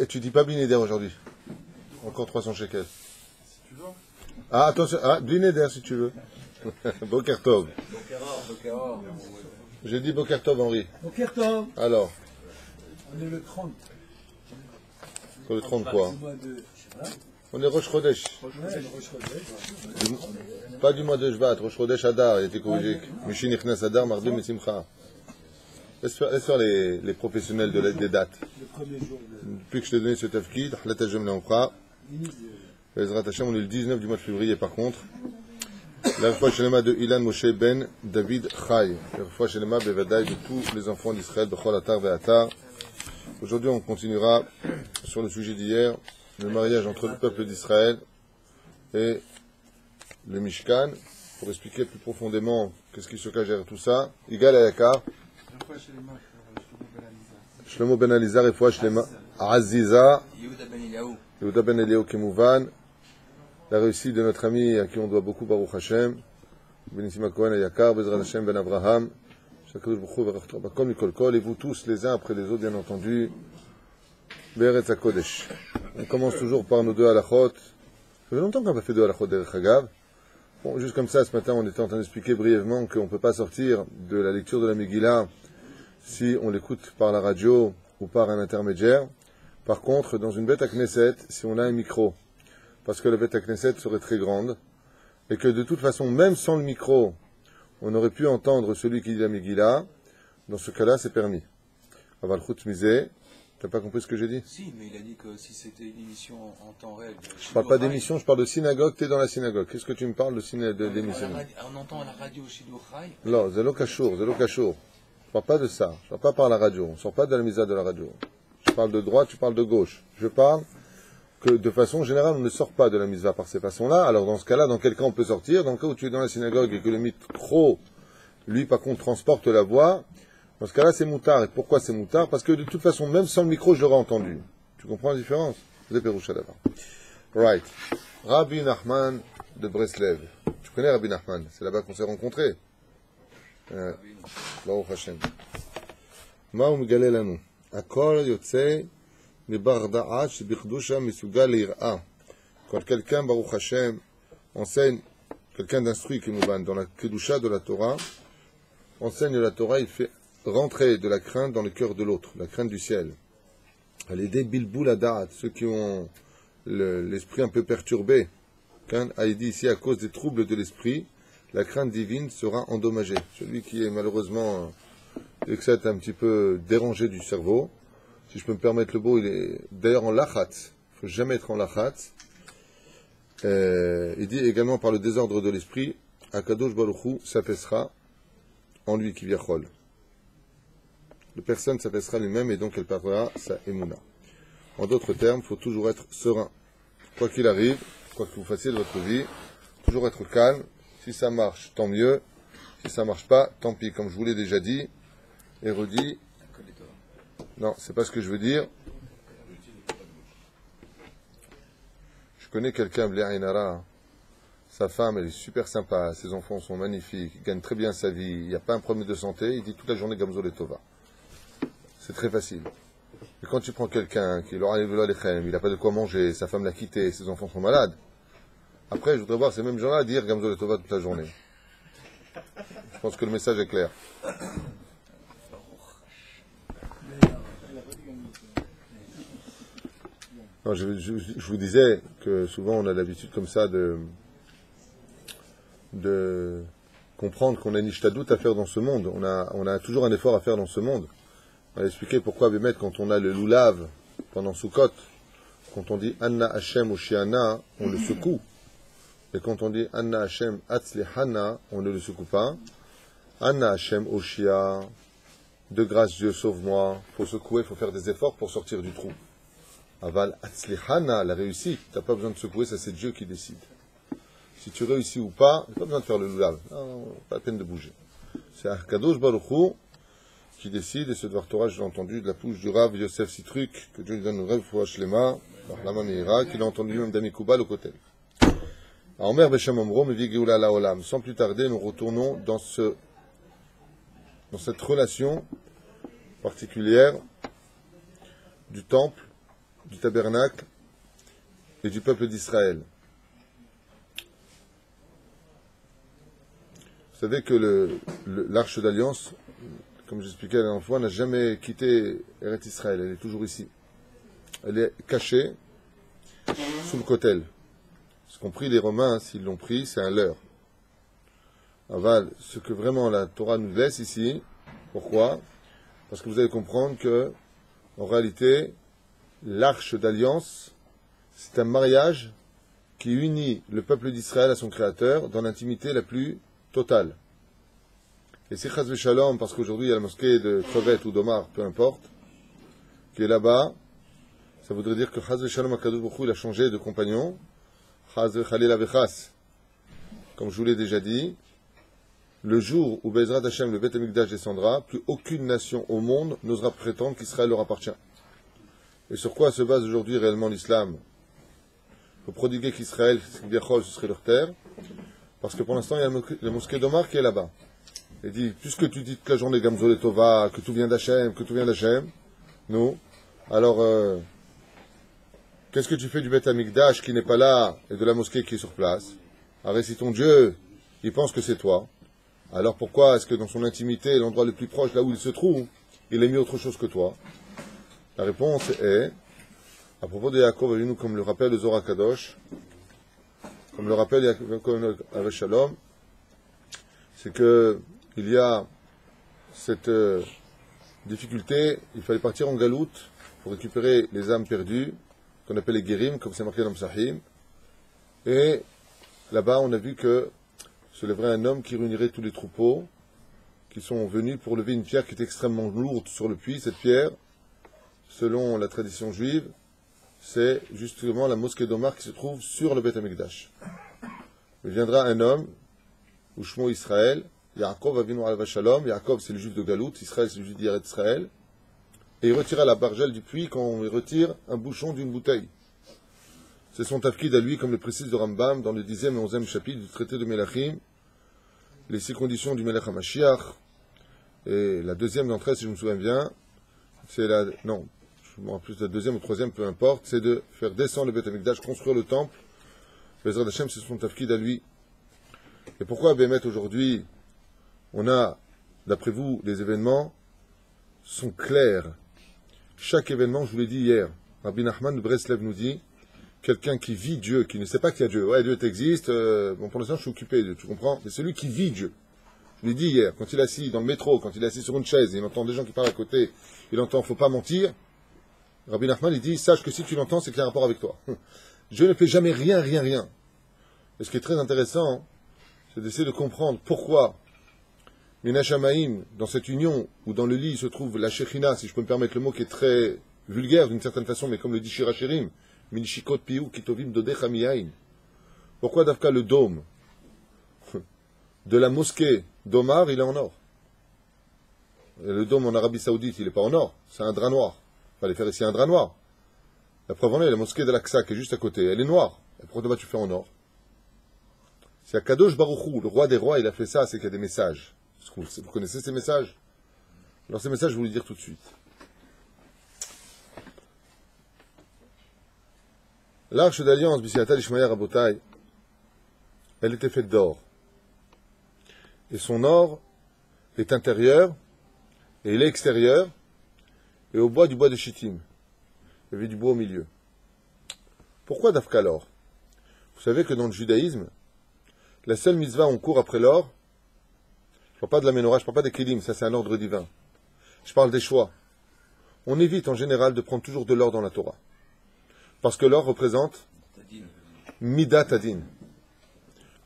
Tu dis pas Blinéder aujourd'hui. Encore 300 shekels. Si tu veux. Ah, attention, Blinéder si tu veux. Boker Tov. J'ai dit Boker Tov, Henri. Boker Tov. Alors, On est le 30. sur le 30 quoi? Du mois de... On est Rosh Chodesh. Ouais, le Rosh Chodesh. Pas du mois de Shvat, Rosh Chodesh Adar, il était corrigé. Mishin Ichnas Adar, Mardim et Simcha. Laisse faire les professionnels des dates. Le premier jour de... Depuis que je t'ai donné ce tafkid, Hlat Hashem Le'Amra, Ezrat Hashem, on est le 19 du mois de février par contre. La fois Shelema de Ilan Moshe Ben David Chai. La fois Shelema Bevadaï de tous les enfants d'Israël, Bechol Atar Ve'atar. Aujourd'hui, on continuera sur le sujet d'hier, le mariage entre le peuple d'Israël et le Mishkan, pour expliquer plus profondément qu'est-ce qui se cache derrière tout ça. Igal Ayakar. Shlomo Ben Alizar et fois Shlema Aziza. Yehuda Ben Eliyahu Kemouvan. La réussite de notre ami à qui on doit beaucoup, Baruch Hashem. Benissima Kohen Ayakar, Bezrat Hashem Ben Abraham. Shakadosh Baruch Hu Verachto Bakom Mikol Kol. Et vous tous, les uns après les autres, bien entendu. Be'eretz HaKodesh. On commence toujours par nos deux halachot. Ça fait longtemps qu'on n'a pas fait deux halachot derech Hagav. Bon, juste comme ça, ce matin, on était en train d'expliquer brièvement qu'on ne peut pas sortir de la lecture de la Megillah si on l'écoute par la radio ou par un intermédiaire. Par contre, dans une bête à Knesset, si on a un micro, parce que la bête à Knesset serait très grande, et que de toute façon, même sans le micro, on aurait pu entendre celui qui dit la Megillah, dans ce cas-là, c'est permis. Aval chutz mizeh. T'as pas compris ce que j'ai dit? Si, mais il a dit que si c'était une émission en temps réel... Je parle pas d'émission, je parle de synagogue, t'es dans la synagogue. Qu'est-ce que tu me parles d'émission? On entend à la radio Shidur Chai. Non, c'est l'okashour. Je parle pas de ça. Je parle pas par la radio. On sort pas de la misa de la radio. Je parle de droite, tu parles de gauche. Je parle que de façon générale, on ne sort pas de la misa par ces façons-là. Alors dans ce cas-là, dans quel cas on peut sortir? Dans le cas où tu es dans la synagogue et que le micro, lui par contre, transporte la voix, dans ce cas-là, c'est moutard. Et pourquoi c'est moutard? Parce que de toute façon, même sans le micro, je l'aurais entendu. Tu comprends la différence? Vous êtes Péroucha d'abord. Right. Rabbi Nachman de Breslev. Tu connais Rabbi Nachman? C'est là-bas qu'on s'est rencontrés. Baruch Hashem. מה הוא מגלה לנו? הכל יוצא מבר דעת שבקדושה מסוגל ליראה. Quand quelqu'un, Baruch Hashem, enseigne, quelqu'un d'instruit כמובן, dans la kedusha de la Torah, enseigne la Torah, il fait rentrer de la crainte dans le cœur de l'autre, la crainte du ciel. À l'aider bilboul adat, ceux qui ont l'esprit un peu perturbé. Quand a dit ici, à cause des troubles de l'esprit, la crainte divine sera endommagée. Celui qui est malheureusement, un petit peu dérangé du cerveau, si je peux me permettre le mot, il est d'ailleurs en lachat. Il ne faut jamais être en lachat. Il dit également par le désordre de l'esprit, Akadosh Baruch Hu s'apaisera en lui qui viachol. La personne s'apaisera lui-même et donc elle perdra sa émouna. En d'autres termes, il faut toujours être serein. Quoi qu'il arrive, quoi que vous fassiez de votre vie, toujours être calme. Si ça marche, tant mieux. Si ça marche pas, tant pis. Comme je vous l'ai déjà dit et redit. Non, c'est pas ce que je veux dire. Je connais quelqu'un, Bléa Inara. Sa femme, elle est super sympa. Ses enfants sont magnifiques. Il gagne très bien sa vie. Il n'y a pas un problème de santé. Il dit toute la journée Gamzo Letova. C'est très facile. Et quand tu prends quelqu'un qui leur arrive là, il n'a pas de quoi manger, sa femme l'a quitté, ses enfants sont malades. Après, je voudrais voir ces mêmes gens-là dire Gamzo Letova toute la journée. Je pense que le message est clair. Non, je vous disais que souvent on a l'habitude comme ça de comprendre qu'on a une ishtadout à faire dans ce monde. On a toujours un effort à faire dans ce monde. On va expliquer pourquoi, Bémet, quand on a le loulav pendant Sukkot, quand on dit Anna Hashem Oshiana, on le secoue. Et quand on dit Anna Hashem Atzlihana, on ne le secoue pas. Anna Hashem Oshia, de grâce Dieu sauve-moi. Il faut secouer, il faut faire des efforts pour sortir du trou. Aval Atzlihana, la réussite, tu n'as pas besoin de secouer, ça c'est Dieu qui décide. Si tu réussis ou pas, tu n'as pas besoin de faire le loulav. Non, pas la peine de bouger. C'est Akadosh Baruch Hu qui décide, et ce devoir Torah, je l'ai entendu de la bouche du Rav Yosef Sitruk, que Dieu lui donne une rêve pour Shlema, Lama Meira, qu'il a entendu même d'Ami Koubal au côté. Alors, Omer Beshem Omro, Mevi Geoula La Olam. Sans plus tarder, nous retournons dans cette relation particulière du temple du tabernacle et du peuple d'Israël. Vous savez que l'arche d'alliance, comme j'expliquais la dernière fois, n'a jamais quitté Eretz Israël, elle est toujours ici. Elle est cachée sous le kotel. Ce qu'ont pris les Romains, s'ils l'ont pris, c'est un leurre. Aval, ce que vraiment la Torah nous laisse ici, pourquoi? Parce que vous allez comprendre que, en réalité, l'arche d'alliance, c'est un mariage qui unit le peuple d'Israël à son Créateur dans l'intimité la plus totale. Et c'est Chaz Shalom, parce qu'aujourd'hui il y a la mosquée de crevette ou d'Omar, peu importe, qui est là-bas, ça voudrait dire que Chaz Shalom Akadosh Baruch Hu, il a changé de compagnon, Chaz Chalil Avechas, comme je vous l'ai déjà dit, le jour où Bezrat Hashem, le Beth Amikdash descendra, plus aucune nation au monde n'osera prétendre qu'Israël leur appartient. Et sur quoi se base aujourd'hui réellement l'islam? Pour prodiguer qu'Israël, ce serait leur terre, parce que pour l'instant, il y a la mosquée d'Omar qui est là-bas. Il dit, puisque tu dis toute la journée Gamzol et Tova, que tout vient d'Hachem, nous, alors, qu'est-ce que tu fais du Beth Amikdash qui n'est pas là et de la mosquée qui est sur place? Alors, si ton Dieu, il pense que c'est toi, alors pourquoi est-ce que dans son intimité, l'endroit le plus proche, là où il se trouve, il a mis autre chose que toi? La réponse est, à propos de Yaakov Avinu, comme le rappelle le Zohar Kadosh, comme le rappelle Yaakov avec Shalom, c'est que il y a cette difficulté, il fallait partir en galoute pour récupérer les âmes perdues, qu'on appelle les guérim, comme c'est marqué dans Psahim, et là-bas on a vu que se lèverait un homme qui réunirait tous les troupeaux qui sont venus pour lever une pierre qui est extrêmement lourde sur le puits. Cette pierre, selon la tradition juive, c'est justement la mosquée d'Omar qui se trouve sur le Beth Amikdash. Il viendra un homme, Ushmo Israël, Yaakov Avinu Alav Shalom, Yaakov c'est le juif de Galout, Israël c'est le juif d'Eretz Israël, et il retira la bargelle du puits quand on retire un bouchon d'une bouteille. C'est son tafkid à lui, comme le précise le Rambam dans le 10e et 11e chapitre du traité de Melachim, les 6 conditions du Melech HaMashiach, et la deuxième d'entre elles, si je me souviens bien, c'est en plus la deuxième ou troisième, peu importe, c'est de faire descendre le Beth Amikdash, construire le temple. Bezrat Hashem, c'est son tafkid à lui. Et pourquoi, Bémet, aujourd'hui, on a, d'après vous, les événements sont clairs. Chaque événement, je vous l'ai dit hier, Rabbi Nachman de Breslev nous dit, quelqu'un qui vit Dieu, qui ne sait pas qu'il y a Dieu. Ouais, Dieu existe, bon, pour l'instant, je suis occupé, tu comprends? C'est celui qui vit Dieu. Je l'ai dit hier, quand il est assis dans le métro, quand il est assis sur une chaise, il entend des gens qui parlent à côté, il entend, faut pas mentir. Rabbi Nachman, il dit, sache que si tu l'entends, c'est qu'il y a un rapport avec toi. Dieu ne fait jamais rien. Et ce qui est très intéressant, c'est d'essayer de comprendre pourquoi Minashamaim, dans cette union, où dans le lit se trouve la Shechina, si je peux me permettre le mot qui est très vulgaire d'une certaine façon, mais comme le dit Shirachirim, Minishikot Piou Kitovim Dodecha Miyain. Pourquoi Dafka le dôme de la mosquée d'Omar, il est en or? Et le dôme en Arabie Saoudite, il n'est pas en or, c'est un drap noir. Il fallait faire ici un drap noir. La preuve en est, la mosquée d'Al-Aqsa qui est juste à côté, elle est noire. Et pourquoi là-bas tu fais en or? C'est Akadosh Baruch Hu, le roi des rois, il a fait ça, c'est qu'il y a des messages. Vous connaissez ces messages? Alors ces messages, je vais vous les dire tout de suite. L'arche d'alliance, Bisiata Ishmael Rabotai, elle était faite d'or. Et son or est intérieur, et il est extérieur, et au bois du bois de Shittim. Il y avait du bois au milieu. Pourquoi Dafka l'or? Vous savez que dans le judaïsme, la seule mitzvah où on court après l'or, je ne parle pas de la menorah, je ne parle pas des kelim, ça c'est un ordre divin. Je parle des choix. On évite en général de prendre toujours de l'or dans la Torah. Parce que l'or représente Midat Adin.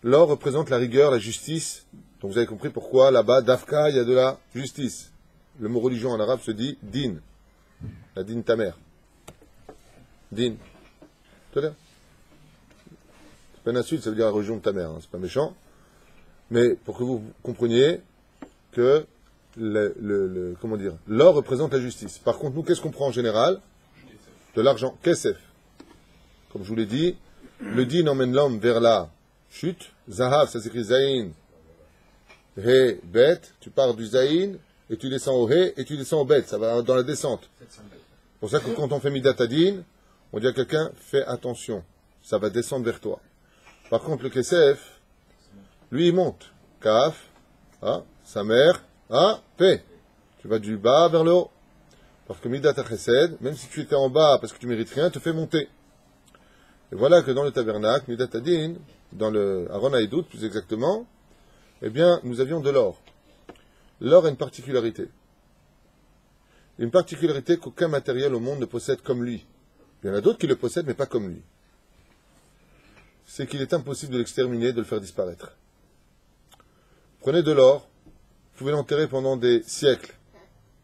L'or représente la rigueur, la justice. Donc vous avez compris pourquoi là-bas, Dafka, il y a de la justice. Le mot religion en arabe se dit din. La din ta mère. Din. C'est pas une insulte, ça veut dire la religion de ta mère, hein, c'est pas méchant. Mais pour que vous compreniez que comment dire, l'or représente la justice. Par contre, nous, qu'est-ce qu'on prend en général? De l'argent. Kesef. Comme je vous l'ai dit, le din emmène l'homme vers la chute. Zahav, ça s'écrit Zayin. He, Bet. Tu pars du Zayin, et tu descends au He, et tu descends au Bet. Ça va dans la descente. C'est pour ça que quand on fait Midat Adin, On dit à quelqu'un, fais attention, ça va descendre vers toi. Par contre, le Kesef, lui, il monte. Kaf, sa mère, P. Tu vas du bas vers le haut. Parce que Midat HaChesed, même si tu étais en bas parce que tu mérites rien, te fait monter. Et voilà que dans le tabernacle, Midat Hadin, dans le Aron HaEdut, plus exactement, eh bien, nous avions de l'or. L'or a une particularité. Une particularité qu'aucun matériel au monde ne possède comme lui. Il y en a d'autres qui le possèdent, mais pas comme lui. C'est qu'il est impossible de l'exterminer, de le faire disparaître. Prenez de l'or, vous pouvez l'enterrer pendant des siècles,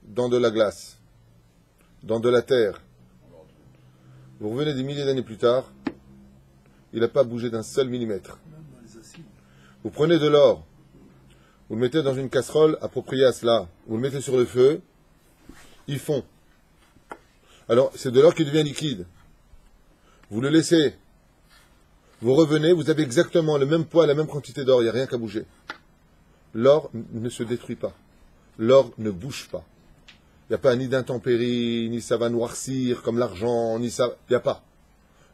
dans de la glace, dans de la terre. Vous revenez des milliers d'années plus tard, il n'a pas bougé d'un seul millimètre. Vous prenez de l'or, vous le mettez dans une casserole appropriée à cela, vous le mettez sur le feu, il fond. Alors, c'est de l'or qui devient liquide. Vous le laissez. Vous revenez, vous avez exactement le même poids, la même quantité d'or, il n'y a rien qu'à bouger. L'or ne se détruit pas. L'or ne bouge pas. Il n'y a pas ni d'intempéries, ni ça va noircir comme l'argent, ni ça... Il n'y a pas.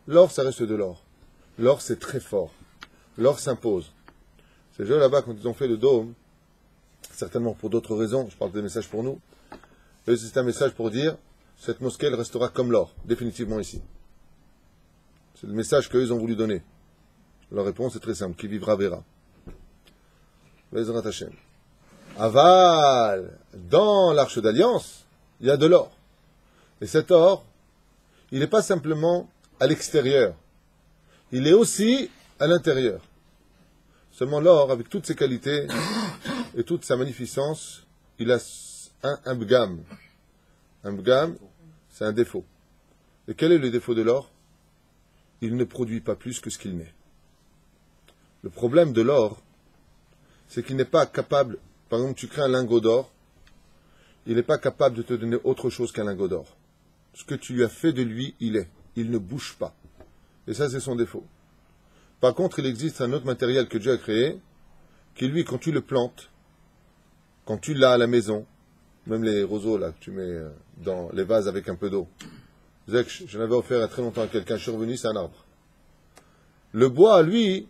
L'or, ça reste de l'or. L'or, c'est très fort. L'or s'impose. Ces gens là-bas, quand ils ont fait le dôme, certainement pour d'autres raisons, je parle des messages pour nous, c'est un message pour dire, cette mosquée, elle restera comme l'or, définitivement ici. C'est le message qu'eux ont voulu donner. Leur réponse est très simple, qui vivra verra. Bezrat Hashem. Aval, dans l'arche d'alliance, il y a de l'or. Et cet or, il n'est pas simplement à l'extérieur, il est aussi à l'intérieur. Seulement l'or, avec toutes ses qualités et toute sa magnificence, il a un bgam. Un bgam, c'est un défaut. Et quel est le défaut de l'or? Il ne produit pas plus que ce qu'il met. Le problème de l'or, c'est qu'il n'est pas capable, par exemple, tu crées un lingot d'or, il n'est pas capable de te donner autre chose qu'un lingot d'or. Ce que tu lui as fait de lui, il est. Il ne bouge pas. Et ça, c'est son défaut. Par contre, il existe un autre matériel que Dieu a créé, qui lui, quand tu le plantes, quand tu l'as à la maison, même les roseaux là que tu mets dans les vases avec un peu d'eau. Je l'avais offert il y a très longtemps à quelqu'un, je suis revenu, c'est un arbre. Le bois, lui,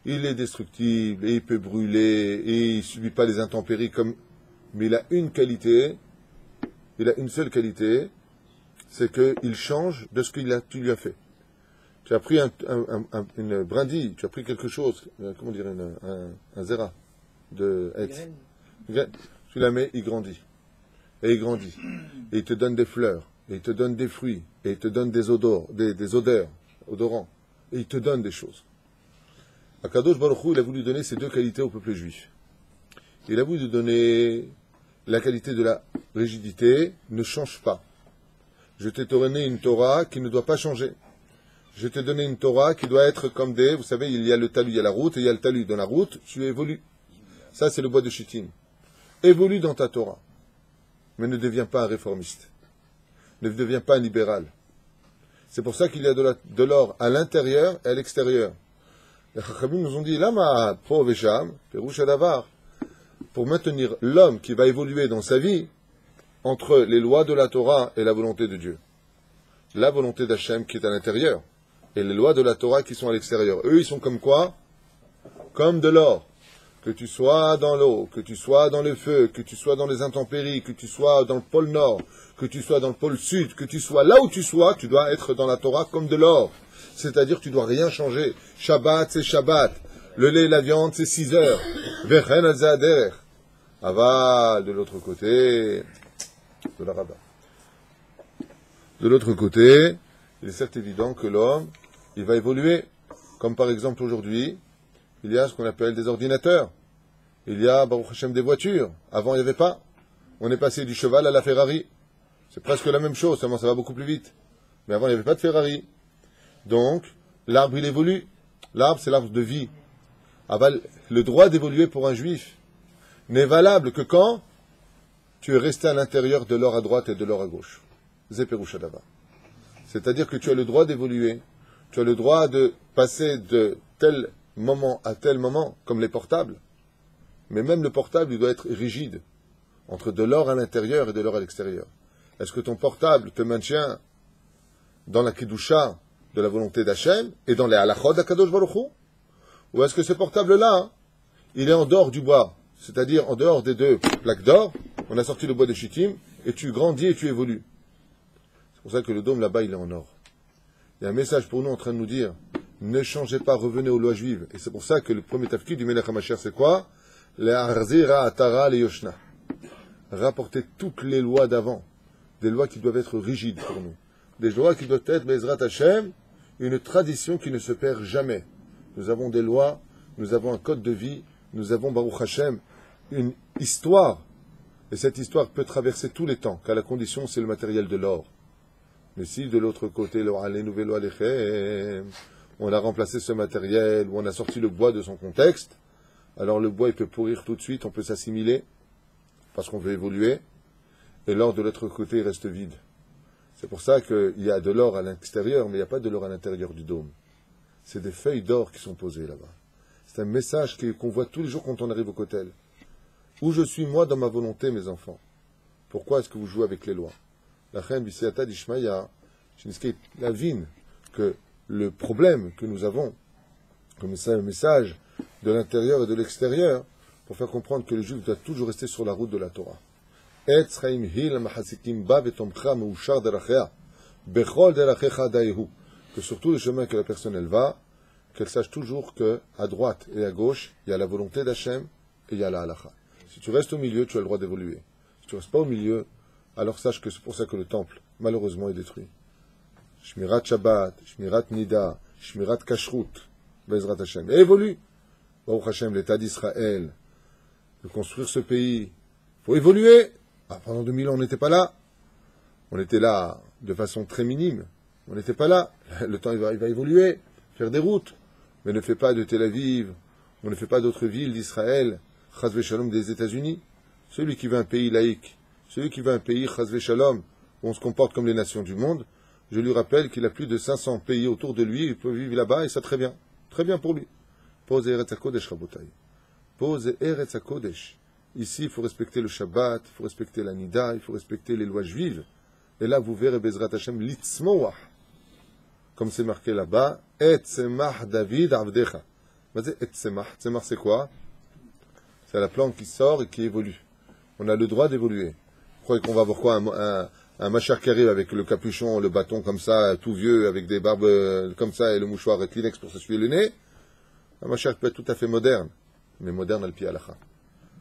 il est destructible, et il peut brûler, et il ne subit pas les intempéries comme... Mais il a une qualité, il a une seule qualité, c'est qu'il change de ce que tu lui as fait. Tu as pris une brindille, tu as pris quelque chose, comment dire, un zéra de hêtre. Tu la mets, il grandit. Et il grandit. Et il te donne des fleurs, et il te donne des fruits, et il te donne des odeurs, odorants. Et il te donne des choses. Akadosh Baruch Hu, il a voulu donner ces deux qualités au peuple juif. Il a voulu donner la qualité de la rigidité, ne change pas. Je t'ai donné une Torah qui ne doit pas changer. Je t'ai donné une Torah qui doit être comme des... Vous savez, il y a le talus, il y a la route, et il y a le talus. Dans la route, tu évolues. Ça, c'est le bois de Chittim. Évolue dans ta Torah. Mais ne deviens pas un réformiste. Ne deviens pas un libéral. C'est pour ça qu'il y a de l'or à l'intérieur et à l'extérieur. Les Chachamim nous ont dit, Lama po vesham, perush adavar, pour maintenir l'homme qui va évoluer dans sa vie entre les lois de la Torah et la volonté de Dieu. La volonté d'Hachem qui est à l'intérieur et les lois de la Torah qui sont à l'extérieur. Eux, ils sont comme quoi? Comme de l'or. Que tu sois dans l'eau, que tu sois dans le feu, que tu sois dans les intempéries, que tu sois dans le pôle nord, que tu sois dans le pôle sud, que tu sois là où tu sois, tu dois être dans la Torah comme de l'or. C'est-à-dire que tu dois rien changer. Shabbat, c'est Shabbat. Le lait et la viande, c'est 6 heures. Vechen al zader. Aval, de l'autre côté, de la rabat. De l'autre côté, il est certes évident que l'homme, il va évoluer. Comme par exemple aujourd'hui, il y a ce qu'on appelle des ordinateurs. Il y a, Baruch Hashem, des voitures. Avant, il n'y avait pas. On est passé du cheval à la Ferrari. C'est presque la même chose, seulement ça va beaucoup plus vite. Mais avant, il n'y avait pas de Ferrari. Donc, l'arbre, il évolue. L'arbre, c'est l'arbre de vie. Le droit d'évoluer pour un juif n'est valable que quand tu es resté à l'intérieur de l'or à droite et de l'or à gauche. Zeperushadava. C'est-à-dire que tu as le droit d'évoluer. Tu as le droit de passer de tel moment à tel moment, comme les portables. Mais même le portable, il doit être rigide, entre de l'or à l'intérieur et de l'or à l'extérieur. Est-ce que ton portable te maintient dans la Kedusha de la volonté d'Hachem et dans les halachot d'Akadosh Baruch Hu? Ou est-ce que ce portable-là, il est en dehors du bois, c'est-à-dire en dehors des deux plaques d'or, on a sorti le bois de Shittim, et tu grandis et tu évolues. C'est pour ça que le dôme là-bas, il est en or. Il y a un message pour nous en train de nous dire, ne changez pas, revenez aux lois juives. Et c'est pour ça que le premier tafkid du Melech HaMashiach, c'est quoi? Les Arzira Atara les Yoshna. Rapporter toutes les lois d'avant, des lois qui doivent être rigides pour nous, des lois qui doivent être, Bezrat Hashem, une tradition qui ne se perd jamais. Nous avons des lois, nous avons un code de vie, nous avons, Baruch Hashem, une histoire. Et cette histoire peut traverser tous les temps, car la condition, c'est le matériel de l'or. Mais si de l'autre côté, on a remplacé ce matériel, ou on a sorti le bois de son contexte, alors le bois, il peut pourrir tout de suite, on peut s'assimiler, parce qu'on veut évoluer, et l'or de l'autre côté, il reste vide. C'est pour ça qu'il y a de l'or à l'extérieur, mais il n'y a pas de l'or à l'intérieur du dôme. C'est des feuilles d'or qui sont posées là-bas. C'est un message qu'on voit tous les jours quand on arrive au Kotel. Où je suis, moi, dans ma volonté, mes enfants? Pourquoi est-ce que vous jouez avec les lois? La reine Bisiata d'Ishmaïa, la vine, que le problème que nous avons, comme ça, un message de l'intérieur et de l'extérieur, pour faire comprendre que le juif doit toujours rester sur la route de la Torah. Que sur tous les chemins que la personne elle va, qu'elle sache toujours qu'à droite et à gauche, il y a la volonté d'Hachem et il y a la halacha. Si tu restes au milieu, tu as le droit d'évoluer. Si tu ne restes pas au milieu, alors sache que c'est pour ça que le temple, malheureusement, est détruit. Shmirat Shabbat, Shmirat Nida, Shmirat Kashrut, Bezrat Hashem. Et évolue. Baruch Hashem, l'État d'Israël, de construire ce pays. Il faut évoluer. Ah, pendant 2000 ans, on n'était pas là. On était là de façon très minime. On n'était pas là. Le temps, il va évoluer. Faire des routes. Mais ne fais pas de Tel Aviv, on ne fait pas d'autres villes d'Israël, Chas v'Shalom des États-Unis. Celui qui veut un pays laïque, celui qui veut un pays Chas v'Shalom, où on se comporte comme les nations du monde, je lui rappelle qu'il a plus de 500 pays autour de lui, il peut vivre là-bas et ça très bien. Très bien pour lui. Pose Eretz HaKodesh, Rabotai. Pose Eretz HaKodesh. Ici, il faut respecter le Shabbat, il faut respecter la Nida, il faut respecter les lois juives. Et là, vous verrez Bezrat Hashem litzmoah. Comme c'est marqué là-bas, Et Tzemach David Avdecha. Et Tzemach, Tzemach c'est quoi? C'est la plante qui sort et qui évolue. On a le droit d'évoluer. Vous croyez qu'on va avoir quoi? Un machar qui arrive avec le capuchon, le bâton comme ça, tout vieux, avec des barbes comme ça et le mouchoir Kleenex pour s'essuyer le nez? Un machar peut être tout à fait moderne, mais moderne al-pi halacha.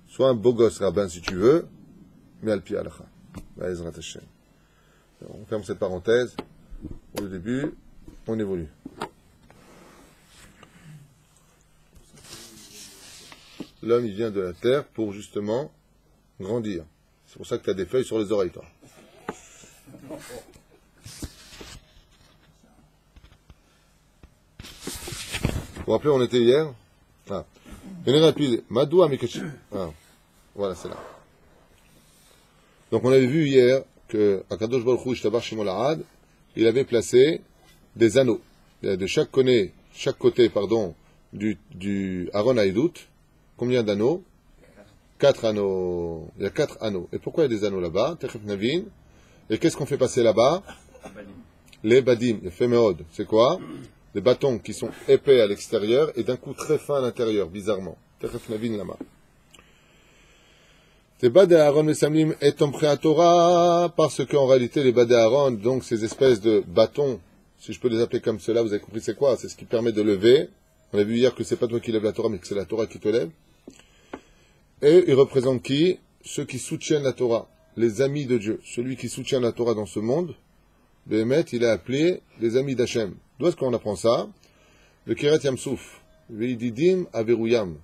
Sois un beau gosse rabbin si tu veux, mais al-pi halacha. On ferme cette parenthèse. Au début, on évolue. L'homme, il vient de la terre pour justement grandir. C'est pour ça que tu as des feuilles sur les oreilles, toi. Vous vous rappelez, on était hier? Ah. Voilà, c'est là. Donc on avait vu hier que Akadosh Baruch Hu Ishtabar Shemo La'ad, il avait placé des anneaux. De chaque côté, du Aaron Haïdout. Combien d'anneaux? 4 anneaux. Il y a 4 anneaux. Et pourquoi il y a des anneaux là-bas? Techef Navin. Et qu'est-ce qu'on fait passer là-bas? Les badim. Il fait méod. C'est quoi? Des bâtons qui sont épais à l'extérieur et d'un coup très fins à l'intérieur, bizarrement. Techef Navin là-bas. Les Badé Aaron Mesamlim est prêt à Torah, parce qu'en réalité, les Badé Aaron, donc ces espèces de bâtons, si je peux les appeler comme cela, vous avez compris c'est quoi? C'est ce qui permet de lever. On a vu hier que c'est pas toi qui lève la Torah, mais que c'est la Torah qui te lève. Et ils représentent qui? Ceux qui soutiennent la Torah, les amis de Dieu. Celui qui soutient la Torah dans ce monde, Béhémet, il est appelé les amis d'Hachem. D'où est-ce qu'on apprend ça? Le Kiret Yamsouf, Veididim Averouyam.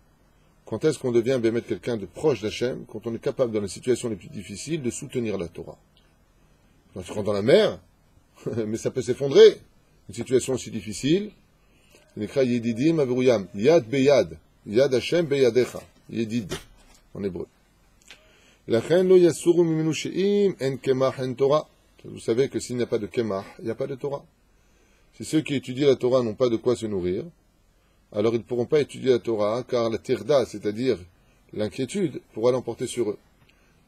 Quand est-ce qu'on devient Béhémet quelqu'un de proche d'Hachem? Quand on est capable, dans les situations les plus difficiles, de soutenir la Torah. Quand tu rentres dans la mer, mais ça peut s'effondrer. Une situation aussi difficile, il écrit Yedidim Averouyam, Yad Beyad, Yad Hashem Beyadecha, Yedid, en hébreu. Vous savez que s'il n'y a pas de Kemach, il n'y a pas de Torah. Si ceux qui étudient la Torah n'ont pas de quoi se nourrir, alors ils ne pourront pas étudier la Torah, car la tirda, c'est-à-dire l'inquiétude, pourra l'emporter sur eux.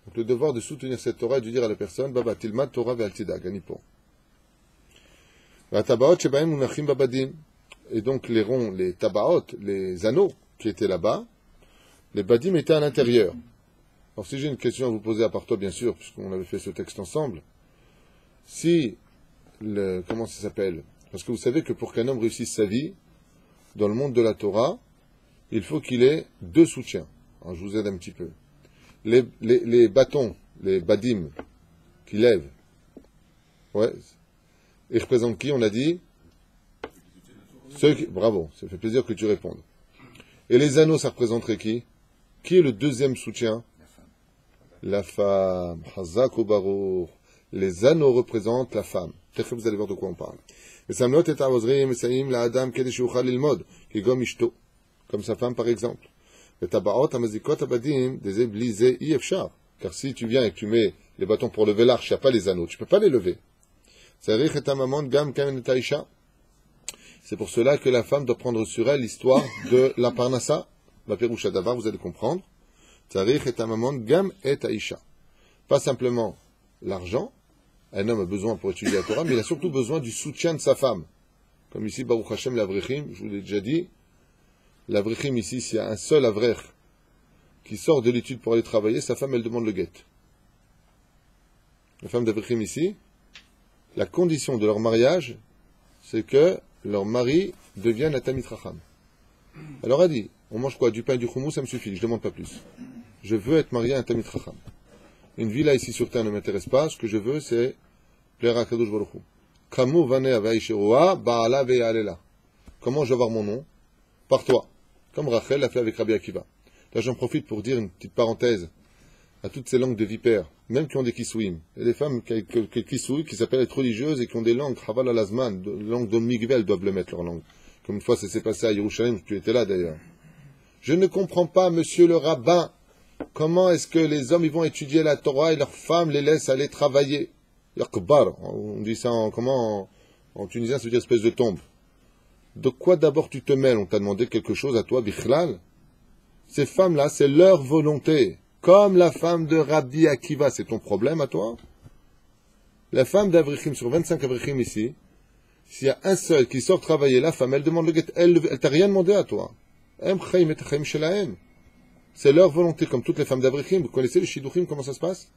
Donc le devoir de soutenir cette Torah est de dire à la personne, Baba Tilma Torah ve'al Tidag, Anipo. Et donc les ronds, les tabaot, les anneaux qui étaient là-bas, les badim étaient à l'intérieur. Alors si j'ai une question à vous poser à part toi, bien sûr, puisqu'on avait fait ce texte ensemble, si, comment ça s'appelle? Parce que vous savez que pour qu'un homme réussisse sa vie, dans le monde de la Torah, il faut qu'il ait deux soutiens. Alors je vous aide un petit peu. Les bâtons, les badim, qui lèvent, ouais, ils représentent qui, on a dit? Ceux qui, bravo, ça fait plaisir que tu répondes. Et les anneaux, ça représenterait qui? Qui est le deuxième soutien? La femme. Hazak ou Baruch. Les anneaux représentent la femme. Peut-être que vous allez voir de quoi on parle. Comme sa femme, par exemple. Car si tu viens et que tu mets les bâtons pour lever l'arche, il n'y a pas les anneaux, tu ne peux pas les lever. C'est pour cela que la femme doit prendre sur elle l'histoire de la parnassa, la perusha davar, vous allez comprendre. Pas simplement l'argent, un homme a besoin pour étudier la Torah, mais il a surtout besoin du soutien de sa femme. Comme ici, Baruch Hashem, l'avrichim, je vous l'ai déjà dit, l'avrichim ici, s'il y a un seul avrech qui sort de l'étude pour aller travailler, sa femme, elle demande le guet. La femme d'avrichim ici, la condition de leur mariage, c'est que leur mari devienne un Tamid Chacham. Elle leur a dit, on mange quoi? Du pain et du choumous, ça me suffit, je ne demande pas plus. Je veux être marié à un Tamid Chacham. Une villa ici sur terre ne m'intéresse pas, ce que je veux, c'est plaire à Kadosh Baruch Hu. Kamu vane avaïsheroa, ba'ala ve'alela. Comment je vais avoir mon nom? Par toi. Comme Rachel l'a fait avec Rabbi Akiva. Là, j'en profite pour dire une petite parenthèse à toutes ces langues de vipères, même qui ont des kisouim. Il y a des femmes qui kisouillent, qui s'appellent être religieuses et qui ont des langues, chaval al-azman, langues de migvel, doivent le mettre leur langue. Comme une fois, ça s'est passé à Yerushalayim, tu étais là d'ailleurs. Je ne comprends pas, monsieur le rabbin, comment est-ce que les hommes ils vont étudier la Torah et leurs femmes les laissent aller travailler? On dit ça en tunisien, ça veut dire espèce de tombe. De quoi d'abord tu te mêles? On t'a demandé quelque chose à toi, Bichlal? Ces femmes-là, c'est leur volonté. Comme la femme de Rabbi Akiva, c'est ton problème à toi? La femme d'Avrichim, sur 25 Avrichim ici, s'il y a un seul qui sort travailler, la femme, elle demande le guet, elle t'a rien demandé à toi. C'est leur volonté, comme toutes les femmes d'Avrichim. Vous connaissez les Shidduchim, comment ça se passe?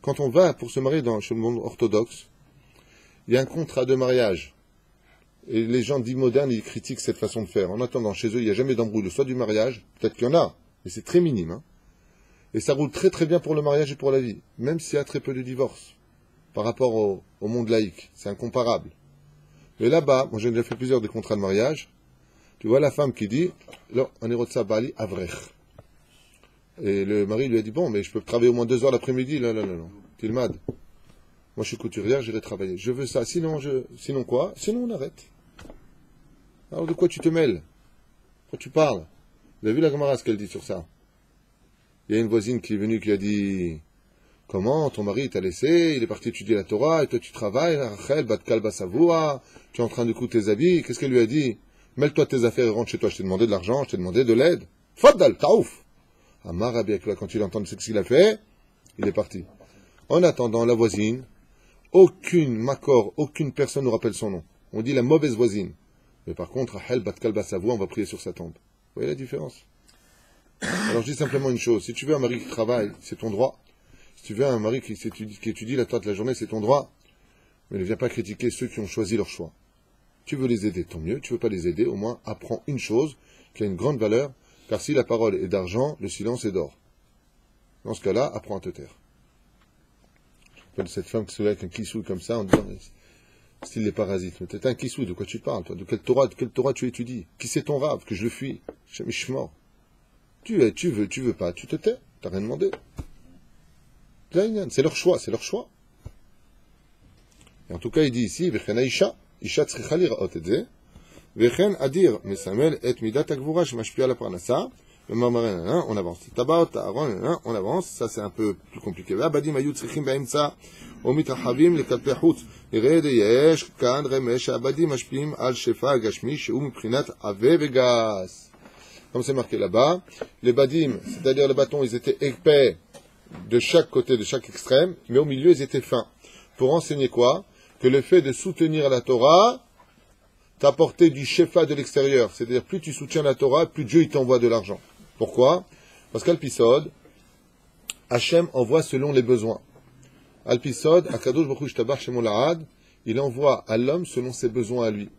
Quand on va pour se marier chez le monde orthodoxe, il y a un contrat de mariage. Et les gens dits modernes, ils critiquent cette façon de faire. En attendant, chez eux, il n'y a jamais d'embrouille. Le soir du mariage, peut-être qu'il y en a, mais c'est très minime. Hein. Et ça roule très très bien pour le mariage et pour la vie, même s'il y a très peu de divorces par rapport au monde laïque. C'est incomparable. Mais là-bas, moi j'ai déjà fait plusieurs des contrats de mariage, tu vois la femme qui dit « Là, on est rotsa bali avrech ». Et le mari lui a dit « Bon, mais je peux travailler au moins 2 heures l'après-midi. » Non. Tilmad. Moi je suis couturière, j'irai travailler. Je veux ça. Sinon quoi? Sinon on arrête. Alors de quoi tu te mêles? Pourquoi tu parles? Vous avez vu la Gemara ce qu'elle dit sur ça? Il y a une voisine qui est venue qui a dit « Comment, ton mari t'a laissé, il est parti étudier la Torah, et toi tu travailles, Rachel, bat kalba savoua, tu es en train de coudre tes habits. » Qu'est-ce qu'elle lui a dit? « Mêle-toi de tes affaires et rentre chez toi, je t'ai demandé de l'argent, je t'ai demandé de l'aide. » Faddal, taouf. Amar Rabbi Akiva, quand il entend ce qu'il a fait, il est parti. En attendant, la voisine, aucune personne ne rappelle son nom. On dit la mauvaise voisine. Mais par contre, Rachel, bat kalba savoua, on va prier sur sa tombe. Vous voyez la différence? Alors je dis simplement une chose, si tu veux un mari qui travaille, c'est ton droit. Si tu veux un mari qui étudie la Torah de la journée, c'est ton droit. Mais ne viens pas critiquer ceux qui ont choisi leur choix. Tu veux les aider, tant mieux. Tu veux pas les aider, au moins apprends une chose qui a une grande valeur, car si la parole est d'argent, le silence est d'or. Dans ce cas-là, apprends à te taire. Cette femme qui se lève avec un kissou comme ça, en disant, style les parasites. Mais t'es un kissou, de quoi tu parles, toi? De quelle Torah tu étudies? Qui c'est ton rave, que je le fuis? Je suis mort. Tu veux pas, tu te tais, t'as rien demandé. C'est leur choix. Et en tout cas, il dit ici, Vechen Aisha tzricha lira'ot et ze, Vechen Adir mesamel et midat hagvura shemashpia la parnassa, on avance. Tabaot, Aaron, on avance, ça c'est un peu plus compliqué. Abadim ayu tzrichim ba'emtza, o mitachavim lekalpei chutz, ירד יש כאן רמז שהעבדים משפיעים על שפע הגשמי שהוא מבחינת עבה וגס. Comme c'est marqué là-bas, les badim, c'est-à-dire les bâtons, ils étaient épais de chaque côté, de chaque extrême, mais au milieu, ils étaient fins. Pour enseigner quoi? Que le fait de soutenir la Torah, t'apporter du shefa de l'extérieur. C'est-à-dire, plus tu soutiens la Torah, plus Dieu il t'envoie de l'argent. Pourquoi? Parce qu'Alpisod, Hachem envoie selon les besoins. Alpisod, Akadosh Baruch Hu Shtabach Shemo Lahad, il envoie à l'homme selon ses besoins à lui.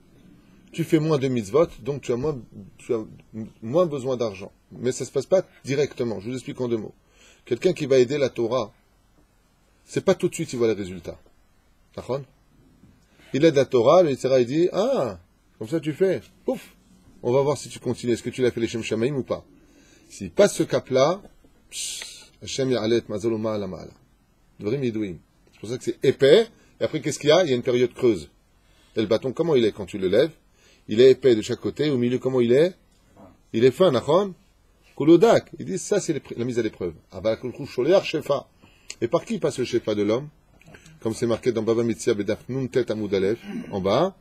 Tu fais moins de mitzvot, donc tu as moins besoin d'argent. Mais ça ne se passe pas directement. Je vous explique en 2 mots. Quelqu'un qui va aider la Torah, c'est pas tout de suite qu'il voit les résultats. D'accord? Il aide la Torah, le Yitzhara, il dit, ah, comme ça tu fais. Pouf! On va voir si tu continues. Est-ce que tu l'as fait les Shem Shamaim ou pas? S'il passe ce cap-là, Hashem Ya'alet Mazaloma ala Ma'ala. Dvarim Yidouim. C'est pour ça que c'est épais. Et après, qu'est-ce qu'il y a? Il y a une période creuse. Et le bâton, comment il est quand tu le lèves? Il est épais de chaque côté. Au milieu, comment il est? Il est fin, Nachon? Koulodak. Ils disent, ça, c'est la mise à l'épreuve. Et par qui passe le shefa de l'homme? Comme c'est marqué dans Baba Mitzia Bedaf Nun Tet Amud Aleph, en bas,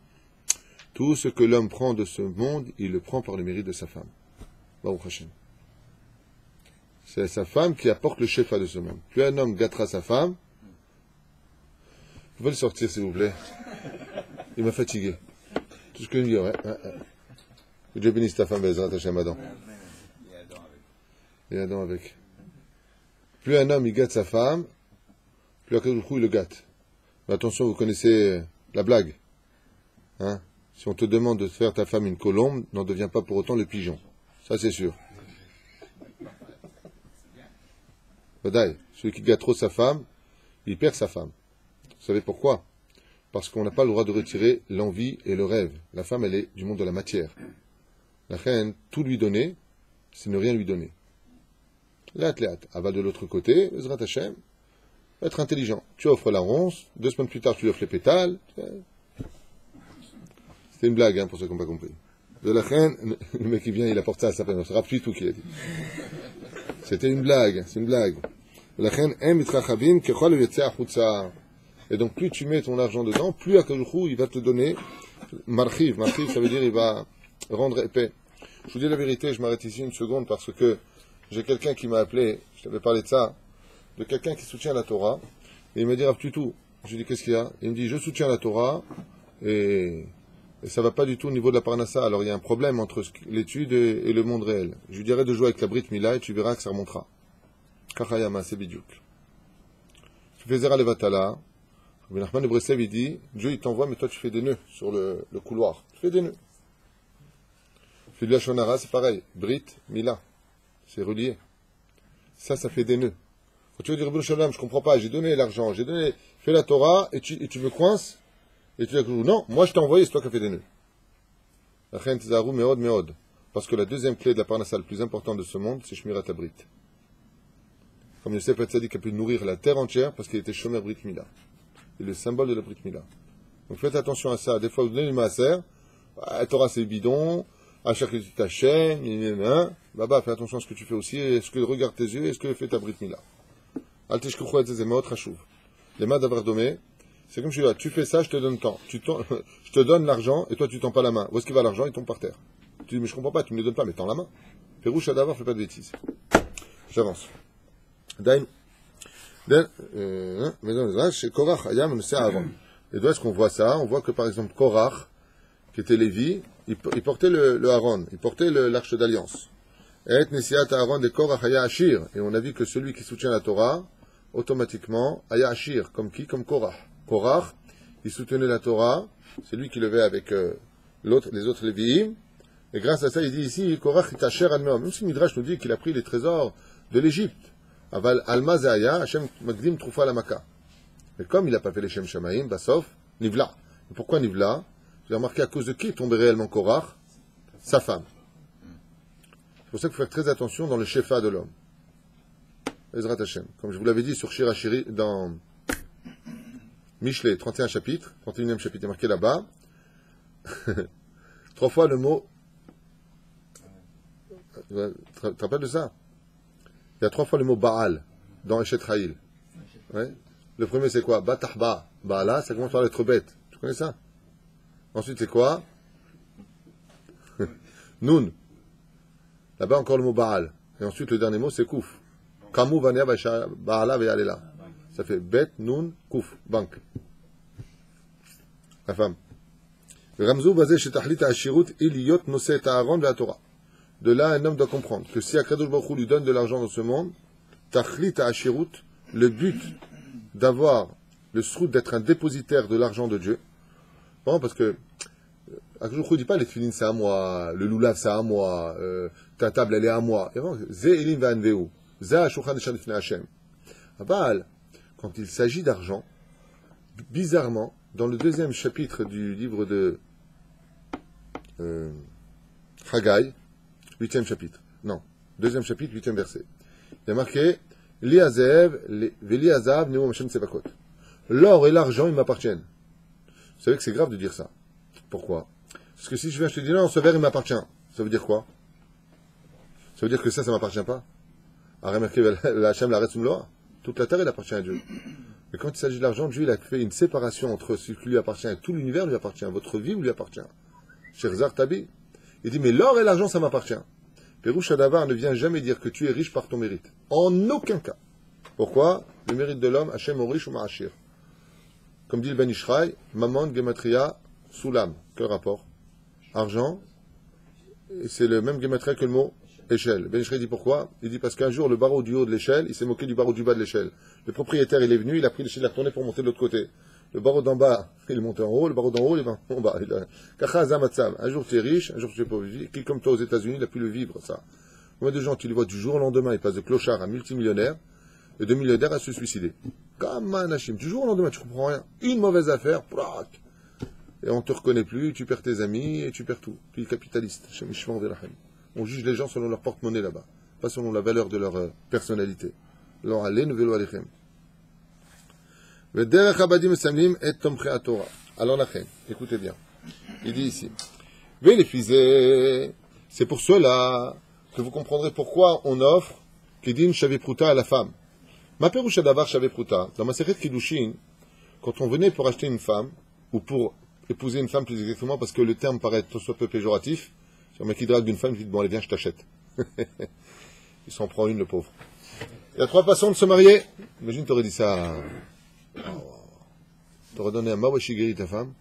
tout ce que l'homme prend de ce monde, il le prend par le mérite de sa femme. Baruch Hashem. C'est sa femme qui apporte le shefa de ce monde. Plus un homme gâtera sa femme, vous pouvez le sortir s'il vous plaît. Il m'a fatigué. Tout ce que je dis, ouais. Que Dieu bénisse ta femme, Bezrat Hashem Adam. Et Adam avec. Plus un homme il gâte sa femme, plus à quel coup il le gâte. Mais attention, vous connaissez la blague. Hein? Si on te demande de faire ta femme une colombe, n'en deviens pas pour autant le pigeon. Ça c'est sûr. Badaï, celui qui gâte trop sa femme, il perd sa femme. Vous savez pourquoi? Parce qu'on n'a pas le droit de retirer l'envie et le rêve. La femme, elle est du monde de la matière. La reine, tout lui donner, c'est ne rien lui donner. Léat. Elle va de l'autre côté, Ezrat Hashem, être intelligent. Tu offres la ronce, 2 semaines plus tard, tu lui offres les pétales. C'était une blague, hein, pour ceux qui n'ont pas compris. De la reine, le mec qui vient, il apporte ça à sa peine. C'est Rav tout qui l'a dit. C'était une blague, c'est une blague. La reine aime Itrachavim, Kechol Yetzeh Achutza. Et donc, plus tu mets ton argent dedans, plus à quel coup il va te donner marchiv. Marchiv, ça veut dire il va rendre épais. Je vous dis la vérité, je m'arrête ici une seconde parce que j'ai quelqu'un qui m'a appelé, je t'avais parlé de ça, de quelqu'un qui soutient la Torah, et il m'a dit Rav Tutu. Je lui dis qu'est-ce qu'il y a? Il me dit je soutiens la Torah, et ça va pas du tout au niveau de la Parnassa. Alors il y a un problème entre l'étude et le monde réel. Je lui dirai de jouer avec la Brit Mila et tu verras que ça remontera. Kachayama, c'est bidiouk. Tu fais Zera Levatala. Ben Nachman de Breslev, il dit, Dieu il t'envoie, mais toi tu fais des nœuds sur le couloir. Tu fais des nœuds. Tu fais de la Shonara, c'est pareil. Brit, Mila. C'est relié. Ça fait des nœuds. Quand tu veux dire, Shalom, je comprends pas, j'ai donné l'argent, fais la Torah, et tu me coinces, et tu dis, non, moi je t'ai envoyé, c'est toi qui as fait des nœuds. La Chen Tizaru, Meod. Parce que la deuxième clé de la Parnassa le plus importante de ce monde, c'est Shmirat Brit. Comme Yosef Hatzadik a pu nourrir la terre entière, parce qu'il était Shomer Brit Mila. C'est le symbole de la Brit Mila. Donc faites attention à ça. Des fois, vous donnez du maaser, Torah c'est bidon, à chaque tu t'achètes, Baba, fais attention à ce que tu fais aussi, est-ce que regarde tes yeux, est-ce que fait ta Brit Mila. Les mains d'avoir domé, c'est comme je suis là, tu fais ça, je te donne tant. Je te donne l'argent, et toi tu tends pas la main. Où est-ce qu'il va l'argent? Il tombe par terre. Tu dis, mais je comprends pas, tu me le donnes pas, mais tends la main. Fais rouge à d'avoir, fais pas de bêtises. J'avance. Et d'où est-ce qu'on voit ça? On voit que par exemple Korach, qui était Lévi, il portait le Aaron, il portait l'arche d'alliance. Et Aaron de Korach Haya Ashir. Et on a vu que celui qui soutient la Torah, automatiquement, Haya Ashir, comme qui? Comme Korach. Korach, il soutenait la Torah, c'est lui qui levait avec les autres Lévi'im. Et grâce à ça, il dit ici, Korach est Asher Admeom. Même si Midrash nous dit qu'il a pris les trésors de l'Égypte. Aval Almazaya, Hashem Magdim Troufa la Maka. Mais comme il n'a pas fait les Shem Shamaim, Bassof, Nivla. Et pourquoi Nivla? J'ai remarqué à cause de qui est tombé réellement Korach? Sa femme. C'est pour ça qu'il faut faire très attention dans le shefa de l'homme. Ezrat Hashem. Comme je vous l'avais dit sur Shirachiri, dans Mishlei, 31 chapitre, 31e chapitre, il est marqué là-bas. 3 fois le mot. Tu te rappelles de ça? Il y a 3 fois le mot Baal dans Eshet Ha'il. Ouais. Le premier c'est quoi? Batahba. Baala, ça commence par l'être bête. Tu connais ça? Ensuite c'est quoi? Nun. Là-bas encore le mot Baal. Et ensuite le dernier mot c'est Kouf. Kamu Vania Baala Veyalela. Ça fait Bet, Nun, Kouf. Banque. La femme. Ramzou basé chez Tahlit Ashirut Iliyot Noset Aaron la Torah. De là, un homme doit comprendre que si Akadosh Baruch Hu lui donne de l'argent dans ce monde, Tahlit Ashirut, le but d'avoir le srout d'être un dépositaire de l'argent de Dieu. Bon, parce que Akadosh Baruch Hu ne dit pas les tefilines c'est à moi, le loulav c'est à moi, ta table elle est à moi. Ze Elim Vanveu, Ze Ashulchan Eshanifne Hashem. Abal, quand il s'agit d'argent, bizarrement, dans le deuxième chapitre du livre de Haggai, 8e chapitre, non, deuxième chapitre, 8e verset, il y a marqué Liazev, Veliazav, Neum Hashem Tsevakot. L'or et l'argent, ils m'appartiennent. Vous savez que c'est grave de dire ça. Pourquoi? Parce que si je viens, je te dis non, ce verre, il m'appartient. Ça veut dire quoi? Ça veut dire que ça m'appartient pas. La Hashem, la Retsumloa. Toute la terre, elle appartient à Dieu. Mais quand il s'agit de l'argent, Dieu, il a fait une séparation entre ce qui lui appartient et tout l'univers lui appartient. Votre vie lui appartient. Sherzar Tabi. Il dit, mais l'or et l'argent, ça m'appartient. Pérouche Adavar ne vient jamais dire que tu es riche par ton mérite. En aucun cas. Pourquoi? Le mérite de l'homme, Hashem Orish ou Ma'ashir. Comme dit le Ben Ishraï, Maman, Gematria, Soulam. Quel rapport? Argent, et c'est le même Gematria que le mot échelle. Ben Ishraï dit pourquoi? Il dit parce qu'un jour, le barreau du haut de l'échelle, il s'est moqué du barreau du bas de l'échelle. Le propriétaire, il est venu, il a pris l'échelle, il a retourné pour monter de l'autre côté. Le barreau d'en bas, il est monté en haut, le barreau d'en haut, il est en bas. Un jour tu es riche, un jour tu es pauvre. Qui comme toi aux États-Unis, il a pu le vivre, ça. Combien de gens, tu les vois du jour au lendemain, ils passent de clochard à multimillionnaire, et de millionnaire à se suicider. Comme un hachim. Du jour au lendemain, tu comprends rien. Une mauvaise affaire, prac. Et on te reconnaît plus, tu perds tes amis, et tu perds tout. Puis capitaliste. On juge les gens selon leur porte-monnaie là-bas, pas selon la valeur de leur personnalité. Alors, allez, ne velo alechem. Alors, écoutez bien. Il dit ici. C'est pour cela que vous comprendrez pourquoi on offre Kedin Shavipruta à la femme. Ma peroucha d'avar Shavipruta, dans ma série de Kiddushin, quand on venait pour acheter une femme, ou pour épouser une femme plus exactement, parce que le terme paraît tout soit peu péjoratif, sur un mec qui drague d'une femme, il dit bon, allez, viens, je t'achète. Il s'en prend une, le pauvre. Il y a 3 façons de se marier. Imagine, t'aurais dit ça. T'aurais donné un Mawashigiri ta femme.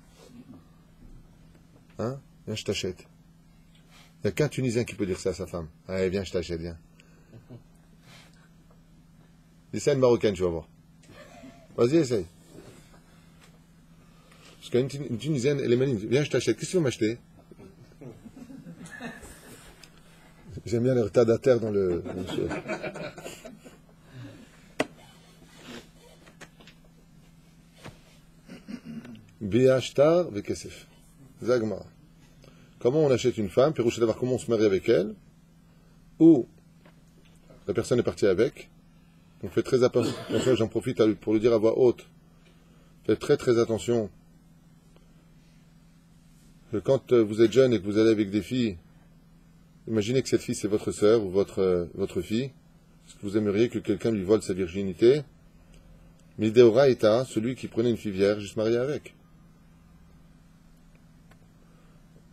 Hein? Viens, je t'achète. Il n'y a qu'un Tunisien qui peut dire ça à sa femme. Allez, viens, je t'achète, viens. Dis ça à une Marocaine, tu vas voir. Vas-y, essaye. Parce qu'une Tunisienne, elle est maligne. Viens, je t'achète. Qu'est-ce que tu veux m'acheter? J'aime bien les retardataires dans le chose. Biashtar vekesef. Zagmara. Comment on achète une femme? Pérouche d'avoir comment on se marie avec elle. Ou la personne est partie avec. Donc faites très attention. J'en profite pour le dire à voix haute. Faites très très attention. Que quand vous êtes jeune et que vous allez avec des filles, imaginez que cette fille c'est votre sœur ou votre fille. Est-ce que vous aimeriez que quelqu'un lui vole sa virginité? Mideora Eta, celui qui prenait une fille vierge, se mariait avec.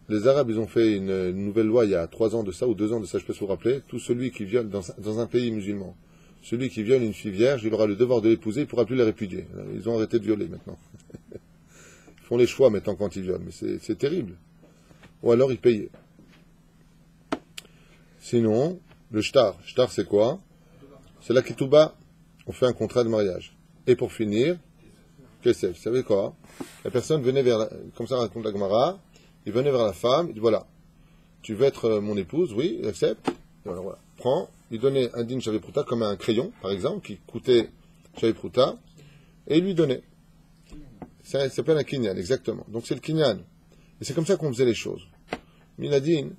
Les Arabes, ils ont fait une nouvelle loi il y a 3 ans de ça, ou 2 ans de ça, je peux vous rappeler. Tout celui qui viole dans un pays musulman, celui qui viole une fille vierge, il aura le devoir de l'épouser, il ne pourra plus la répudier. Ils ont arrêté de violer maintenant. Ils font les choix maintenant quand ils violent, mais c'est terrible. Ou alors ils payent. Sinon, le shtar. Shtar, c'est quoi? C'est la ketouba. On fait un contrat de mariage. Et pour finir, qu'est-ce que vous savez quoi? La personne venait comme ça raconte la Gemara, il venait vers la femme, il dit voilà, tu veux être mon épouse? Oui, il accepte. Voilà. Prends, il donnait un din Shavipruta comme un crayon, par exemple, qui coûtait Shavipruta, et il lui donnait. Ça s'appelle un kinyan, exactement. Donc c'est le kinyan. Et c'est comme ça qu'on faisait les choses. Minadine,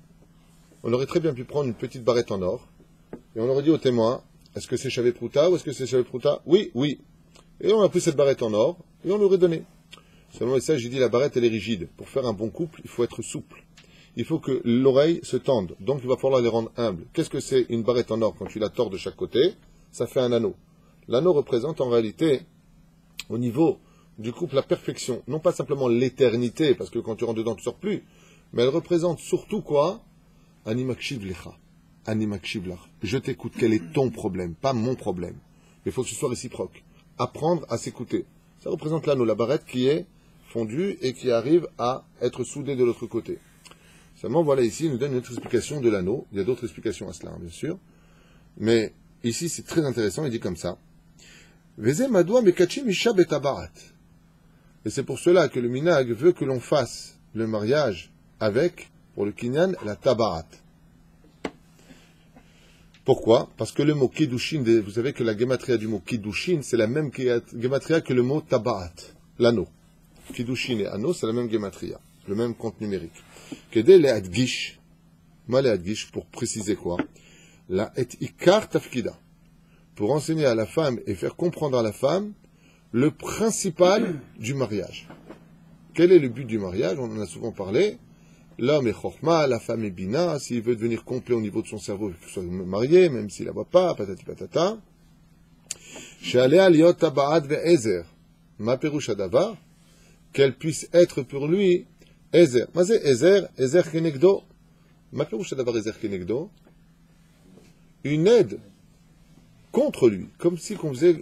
on aurait très bien pu prendre une petite barrette en or, et on aurait dit au témoin, est-ce que c'est Shavipruta ou est-ce que c'est Shavipruta? Oui, oui. Et on a pris cette barrette en or, et on l'aurait donné. Seulement, ça, j'ai dit, la barrette, elle est rigide. Pour faire un bon couple, il faut être souple. Il faut que l'oreille se tende. Donc, il va falloir les rendre humbles. Qu'est-ce que c'est une barrette en or? Quand tu la tords de chaque côté, ça fait un anneau. L'anneau représente en réalité, au niveau du couple, la perfection. Non pas simplement l'éternité, parce que quand tu rentres dedans, tu ne sors plus. Mais elle représente surtout quoi? Animakshiv lecha. Animakshiv lach. Je t'écoute. Quel est ton problème? Pas mon problème. Mais il faut que ce soit réciproque. Apprendre à s'écouter. Ça représente l'anneau, la barrette qui est fondus et qui arrivent à être soudés de l'autre côté. Seulement, voilà, ici, il nous donne une autre explication de l'anneau. Il y a d'autres explications à cela, hein, bien sûr. Mais ici, c'est très intéressant, il dit comme ça. Et c'est pour cela que le minag veut que l'on fasse le mariage avec, pour le kinyan, la tabarat. Pourquoi? Parce que le mot kiddushin, vous savez que la gematria du mot kiddushin, c'est la même gematria que le mot tabarat, l'anneau. Kiddushin et anneau, c'est la même gematria, le même compte numérique. Kedé le adgish, mal le adgish, pour préciser quoi? La et ikar tafkida. Pour enseigner à la femme et faire comprendre à la femme le principal du mariage. Quel est le but du mariage? On en a souvent parlé. L'homme est chorma, la femme est bina. S'il veut devenir complet au niveau de son cerveau, il faut soit marié, même s'il ne la voit pas, patati patata. She'alea liot tabaat ve'ezer. Ma perush adavar. Qu'elle puisse être pour lui ezer. Ma c'est ezer, ezer kenegdo. Ma perush adavar ezer kenegdo. Une aide contre lui, comme si on faisait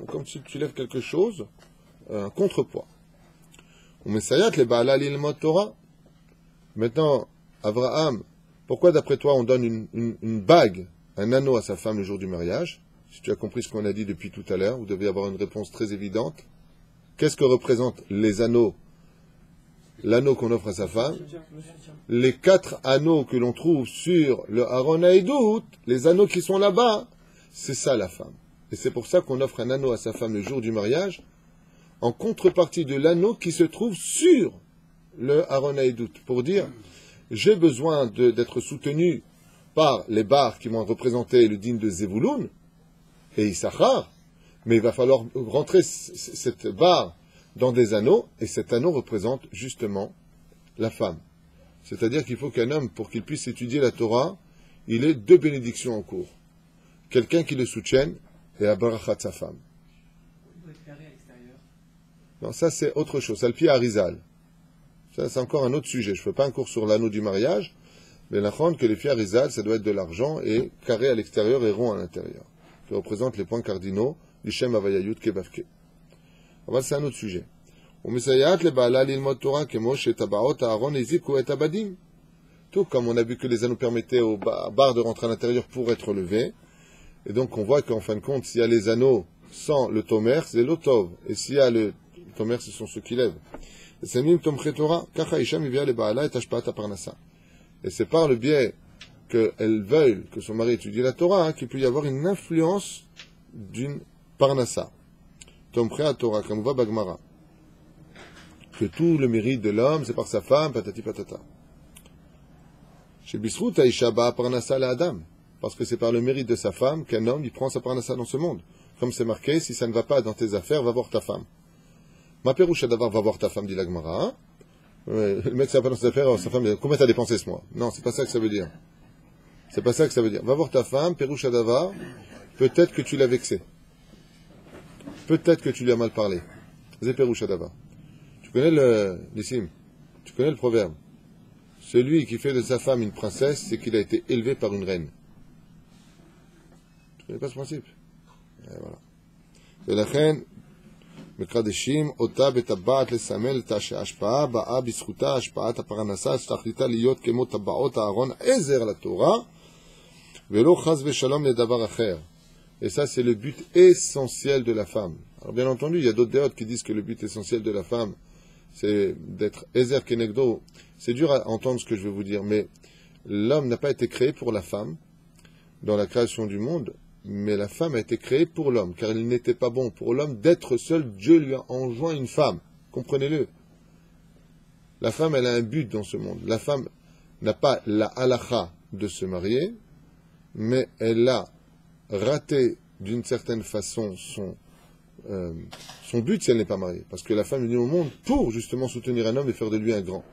comme si tu lèves quelque chose, un contrepoids. On messayat les baala l'ilmot Torah. Maintenant, Abraham, pourquoi d'après toi on donne une bague, un anneau à sa femme le jour du mariage? Si tu as compris ce qu'on a dit depuis tout à l'heure, vous devez avoir une réponse très évidente. Qu'est-ce que représentent les anneaux? L'anneau qu'on offre à sa femme, les 4 anneaux que l'on trouve sur le Aaron Haïdout, les anneaux qui sont là-bas, c'est ça la femme. Et c'est pour ça qu'on offre un anneau à sa femme le jour du mariage, en contrepartie de l'anneau qui se trouve sur le Aaron Haïdout, pour dire, j'ai besoin d'être soutenu par les barres qui vont représenter le digne de Zevouloun et Issachar, mais il va falloir rentrer cette barre dans des anneaux, et cet anneau représente justement la femme. C'est-à-dire qu'il faut qu'un homme, pour qu'il puisse étudier la Torah, il ait 2 bénédictions en cours. Quelqu'un qui le soutienne, et Abarachat sa femme. Il doit être carré à l'extérieur. Non, ça c'est autre chose, ça le pied à Rizal. Ça c'est encore un autre sujet. Je ne fais pas un cours sur l'anneau du mariage, mais la que les pieds à Rizal, ça doit être de l'argent, et carré à l'extérieur et rond à l'intérieur. Qui représente les points cardinaux du Shem Havayayut Kebavke. Voilà, c'est un autre sujet. Tout comme on a vu que les anneaux permettaient aux barres de rentrer à l'intérieur pour être levés. Et donc on voit qu'en fin de compte, s'il y a les anneaux sans le tomer, c'est l'otov. Et s'il y a le tomer, ce sont ceux qui lèvent. Et c'est par le biais qu'elles veulent que son mari étudie la Torah qu'il peut y avoir une influence d'une parnassa. Tompré à Torah, comme on voit Bagmara. Que tout le mérite de l'homme, c'est par sa femme, patati patata. Chez Bisrout, Aïcha ba parnassa la Adam. Parce que c'est par le mérite de sa femme qu'un homme, il prend sa parnassa dans ce monde. Comme c'est marqué, si ça ne va pas dans tes affaires, va voir ta femme. Ma peroucha d'avoir, va voir ta femme, dit la Gemara. Hein? Le mec, ça va pas dans ses affaires, sa femme, combien t'as dépensé ce mois? Non, c'est pas ça que ça veut dire. C'est pas ça que ça veut dire. Va voir ta femme, peroucha d'avoir, peut-être que tu l'as vexé. Peut-être que tu lui as mal parlé. C'est peroucha d'avoir. Tu connais l'issim, tu connais le proverbe. Celui qui fait de sa femme une princesse, c'est qu'il a été élevé par une reine. Tu connais pas ce principe? Et voilà. Et la reine, מקדשים אותה בטבעת לסמל את שההשפעה באה בזכותה השפעת הפרנסה שתכליתה להיות כמו טבעות הארון עזר לתורה ולא חס ושלום לדבר אחר. Et ça, c'est le but essentiel de la femme. Alors bien entendu, il y a d'autres déotes qui disent que le but essentiel de la femme, c'est d'être Ezer Kenegdo. C'est dur à entendre ce que je veux vous dire, mais l'homme n'a pas été créé pour la femme dans la création du monde, mais la femme a été créée pour l'homme, car il n'était pas bon pour l'homme d'être seul. Dieu lui a enjoint une femme. Comprenez-le. La femme, elle a un but dans ce monde. La femme n'a pas la halakha de se marier, mais elle a raté d'une certaine façon son but si elle n'est pas mariée. Parce que la femme est venue au monde pour justement soutenir un homme et faire de lui un grand.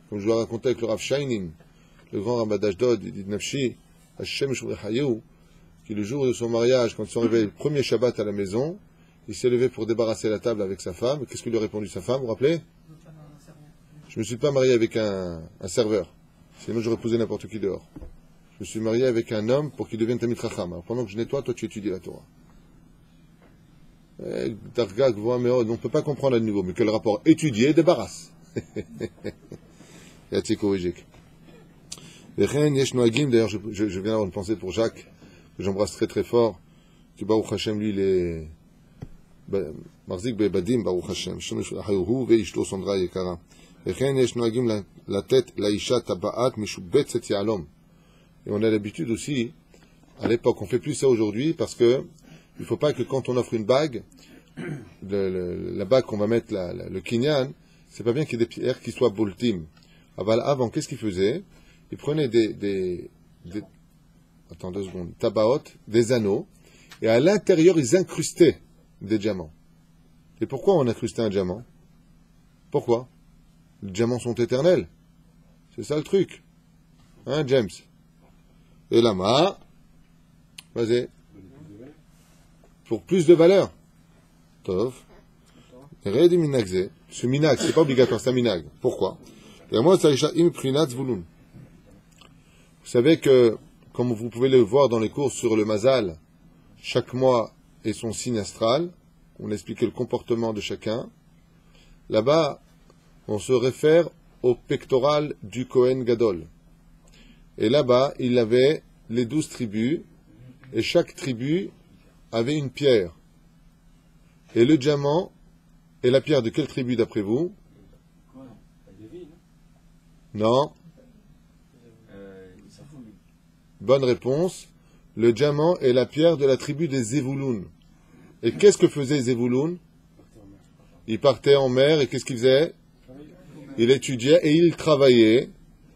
Comme je vous l'ai raconté avec le Rav Shining, le grand Rabbah d'Ashdod, il dit Nafshi, Hashem Shuvri Hayou, qui le jour de son mariage, quand ils sont arrivés le premier Shabbat à la maison, il s'est levé pour débarrasser la table avec sa femme. Qu'est-ce que lui a répondu sa femme, vous vous rappelez? Je ne me suis pas marié avec un serveur, sinon j'aurais posé n'importe qui dehors. Je me suis marié avec un homme pour qu'il devienne Tamid Chacham. Alors pendant que je nettoie, toi tu étudies la Torah. Darga Gvoa Meod, on ne peut pas comprendre à nouveau, mais que le rapport étudié débarrasse. Yatsé Korejik. D'ailleurs, je viens d'avoir une pensée pour Jacques, que j'embrasse très très fort, qui Baruch Hashem, lui, il est Marzik Bebadim, Baruch Hashem, Hayuhu, Veishto Sondra Yekara. וכן יש נוהגים לתת לאישה טבעת משובצת יהלום. Et on a l'habitude aussi, à l'époque, on fait plus ça aujourd'hui, parce que il ne faut pas que quand on offre une bague, la bague qu'on va mettre, le kinyan, c'est pas bien qu'il y ait des pierres qui soient boltim. Avant, qu'est-ce qu'ils faisaient? Ils prenaient attends 2 secondes, tabaot, des anneaux, et à l'intérieur, ils incrustaient des diamants. Et pourquoi on incrustait un diamant? Pourquoi? Les diamants sont éternels. C'est ça le truc. Hein, James? Et là, vas-y. Pour plus de valeur. Tov. Ce minag, c'est pas obligatoire, c'est un minag. Pourquoi? Vous savez que, comme vous pouvez le voir dans les cours sur le mazal, chaque mois est son signe astral. On expliquait le comportement de chacun. Là-bas, on se réfère au pectoral du Kohen Gadol. Et là-bas, il avait les 12 tribus, et chaque tribu avait une pierre. Et le diamant est la pierre de quelle tribu d'après vous? Non. Bonne réponse. Le diamant est la pierre de la tribu des Zévouloun. Et qu'est-ce que faisait Zévouloun? Il partait en mer, et qu'est-ce qu'il faisait? Il étudiait et il travaillait.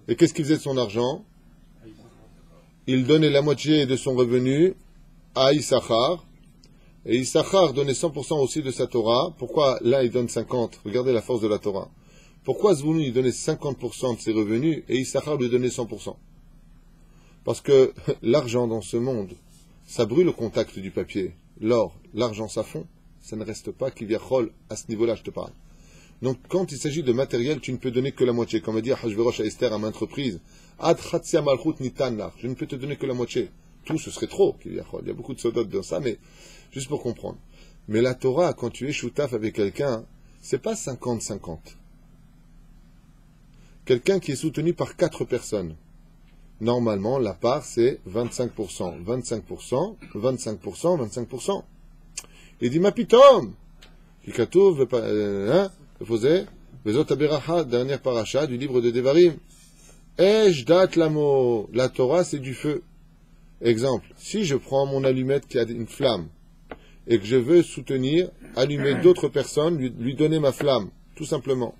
Et qu'est-ce qu'il faisait de son argent? Il donnait la moitié de son revenu à Issachar. Et Issachar donnait 100% aussi de sa Torah. Pourquoi l'un il donne 50? Regardez la force de la Torah. Pourquoi Zvouloun il donnait 50% de ses revenus et Issachar lui donnait 100%? Parce que l'argent dans ce monde, ça brûle au contact du papier. L'or, l'argent, ça fond. Ça ne reste pas qu'il y a chol à ce niveau-là, je te parle. Donc, quand il s'agit de matériel, tu ne peux donner que la moitié. Comme a dit Hachverosh à Esther à maintes reprises, Ad chatzia malchut nitan lach. Je ne peux te donner que la moitié. Tout, ce serait trop. Il y a beaucoup de sodotes dans ça, mais juste pour comprendre. Mais la Torah, quand tu es choutaf avec quelqu'un, c'est pas 50-50. Quelqu'un qui est soutenu par 4 personnes. Normalement, la part, c'est 25%. 25%, 25%, 25%. Il dit, ma pitom! Kikatouv, faisait Vezot Aberacha, dernière paracha du livre de Devarim. Esh dat lamo. La Torah, c'est du feu. Exemple, si je prends mon allumette qui a une flamme et que je veux soutenir, allumer d'autres personnes, lui donner ma flamme, tout simplement.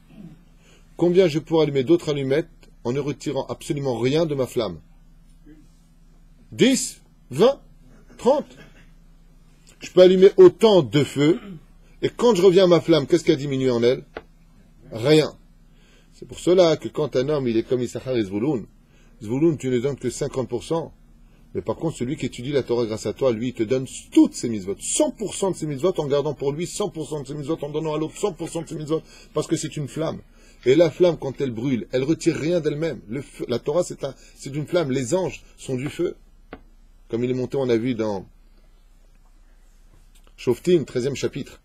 Combien je pourrais allumer d'autres allumettes en ne retirant absolument rien de ma flamme? 10, 20, 30. Je peux allumer autant de feu, et quand je reviens à ma flamme, qu'est-ce qui a diminué en elle? Rien. C'est pour cela que quand un homme, il est comme Issachar et Zvouloun, Zvouloun, tu ne donnes que 50%, mais par contre, celui qui étudie la Torah grâce à toi, lui, il te donne toutes ses mitzvot, 100% de ses mitzvot, en gardant pour lui 100% de ses mitzvot, en donnant à l'autre 100% de ses mitzvot, parce que c'est une flamme. Et la flamme, quand elle brûle, elle retire rien d'elle-même. La Torah, c'est une flamme. Les anges sont du feu. Comme il est monté, on a vu dans Shoftim, 13e chapitre.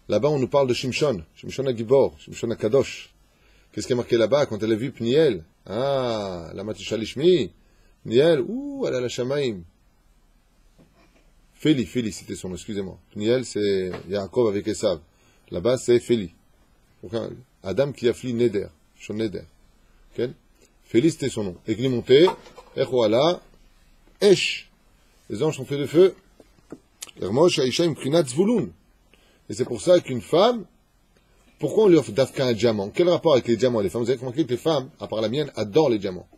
Là-bas, on nous parle de Shimshon. Shimshon Agibor, Shimshon Akadosh. Qu'est-ce qui est marqué là-bas quand elle a vu Pniel? Ah, la Matisha Lishmi. Pniel, elle a la Shamaim. Féli, c'était son nom, excusez-moi. Pniel, c'est Yaakov avec Esav. Là-bas, c'est Féli. Adam qui a fli Neder, Shon Neder. Féli, c'était son nom. Écrit monté, Echouala, Esh. Les anges sont faits de feu. Hermosh Aisha Imkrinat Zvouloun. Et c'est pour ça qu'une femme, pourquoi on lui offre d'Afka un diamant? Quel rapport avec les diamants? Les femmes, vous avez remarqué que les femmes, à part la mienne, adorent les diamants.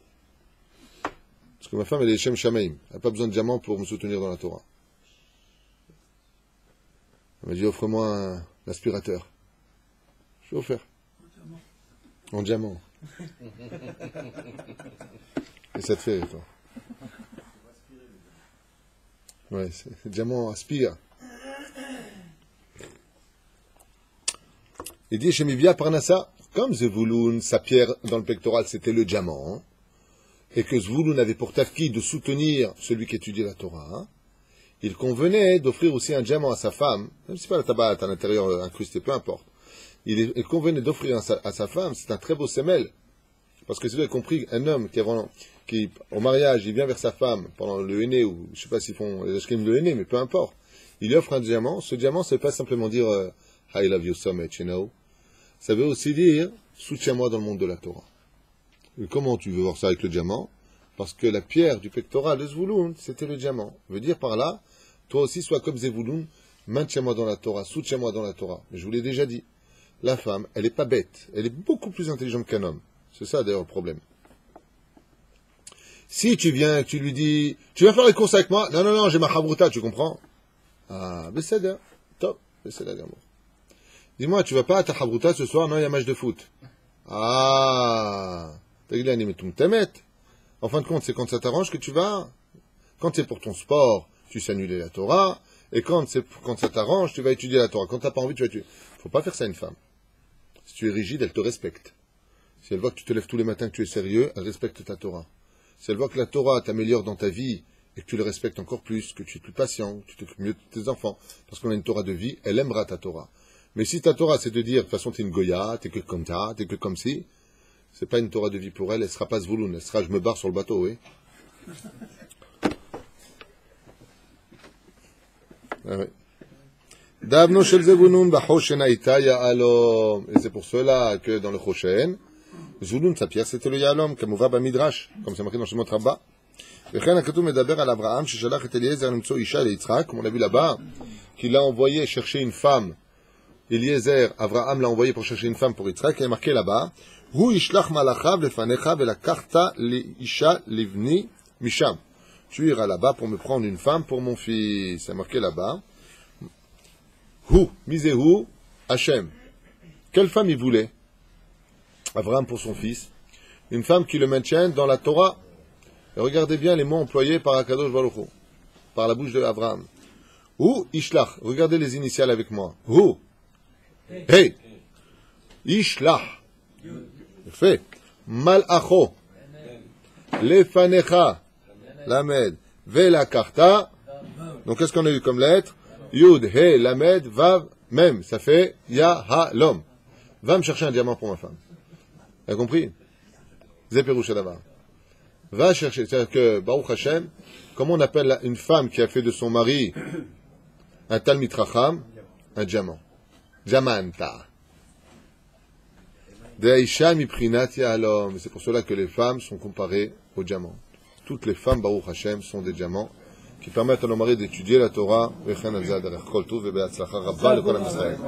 Parce que ma femme, elle est Shem Shamaim. Elle n'a pas besoin de diamants pour me soutenir dans la Torah. Elle m'a dit, offre-moi un aspirateur. Je vais offert. En diamant. Et ça te fait, toi. Ouais, le diamant aspire. Il dit, Shemivia Parnassa, comme Zvouloun, sa pierre dans le pectoral, c'était le diamant, et que Zvouloun avait pour tafki de soutenir celui qui étudiait la Torah, il convenait d'offrir aussi un diamant à sa femme, même si c'est pas la tabac à l'intérieur incrusté, peu importe. Il convenait d'offrir à sa femme, c'est un très beau semel. Parce que si vous avez compris, un homme qui, au mariage, il vient vers sa femme pendant le henné, ou je sais pas s'ils font les ashkénazim le henné, mais peu importe. Il lui offre un diamant. Ce diamant, ça ne veut pas simplement dire I love you so much, you know. Ça veut aussi dire soutiens-moi dans le monde de la Torah. Et comment tu veux voir ça avec le diamant? Parce que la pierre du pectoral de Zvouloun, c'était le diamant. Veut dire par là, toi aussi sois comme Zvouloun, maintiens-moi dans la Torah, soutiens-moi dans la Torah. Mais je vous l'ai déjà dit. La femme, elle n'est pas bête. Elle est beaucoup plus intelligente qu'un homme. C'est ça d'ailleurs le problème. Si tu viens, tu lui dis, tu vas faire les courses avec moi? Non, non, non, j'ai ma chavruta, tu comprends? Ah, Besséder, top, Besséder d'amour. Dis-moi, tu vas pas à ta chavruta ce soir? Non, il y a match de foot. Ah, en fin de compte, c'est quand ça t'arrange que tu vas. Quand c'est pour ton sport, tu sais annuler la Torah. Et quand ça t'arrange, tu vas étudier la Torah. Quand t'as pas envie, tu vas étudier. Faut pas faire ça à une femme. Si tu es rigide, elle te respecte. Si elle voit que tu te lèves tous les matins, que tu es sérieux, elle respecte ta Torah. Si elle voit que la Torah t'améliore dans ta vie et que tu le respectes encore plus, que tu es plus patient, que tu t'occupes mieux de tes enfants, parce qu'on a une Torah de vie, elle aimera ta Torah. Mais si ta Torah, c'est de dire, de toute façon, t'es une Goya, t'es que comme ça, t'es que comme si, c'est pas une Torah de vie pour elle, elle sera pas Zvouloun, elle sera je me barre sur le bateau, oui. Ah oui. Davno shel Zvouloun b'choshen haïta ya'alom. Et c'est pour cela que dans le Choshen, Zvouloun, sa pierre, c'était le Ya'alom, comme on va bas Midrash, comme c'est marqué dans Shemot Rabbah. V'chen hakatou medaber al Abraham, sheshalach et Eliezer limtso isha leYitzhak, comme on a vu là-bas, qu'il a envoyé chercher une femme. Eliezer, Abraham l'a envoyé pour chercher une femme pour Yitzhak, il est marqué là-bas, Hu ishlach malachav lefanecha velakarta leisha livni misham. Tu iras là-bas pour me prendre une femme pour mon fils. C'est marqué là-bas. Hu, misehu, Hachem. Quelle femme il voulait? Abraham pour son fils. Une femme qui le maintienne dans la Torah. Et regardez bien les mots employés par Akadosh Baruch Hu, par la bouche d'Abraham. Hu ishlach. Regardez les initiales avec moi. Hu. Hey. Ishlach. Fait. Malacho. Lefanecha. Lamed. Vela karta. Donc qu'est-ce qu'on a eu comme lettre? Yud, He, Lamed, Vav, Mem. Ça fait Ya, Ha, l'homme. Va me chercher un diamant pour ma femme. Tu as compris? Zeperouche d'abord. Va chercher. C'est-à-dire que, Baruch Hashem, comment on appelle une femme qui a fait de son mari un Talmid Racham? Un diamant. Diamanta. De'aisha miprinat ya'alom. C'est pour cela que les femmes sont comparées aux diamants. Toutes les femmes, Baruch Hashem, sont des diamants qui permettent à nos maris d'étudier la Torah. Vechen al zad arech kol tuv ve be'atzlacha rabba lekol am Yisrael.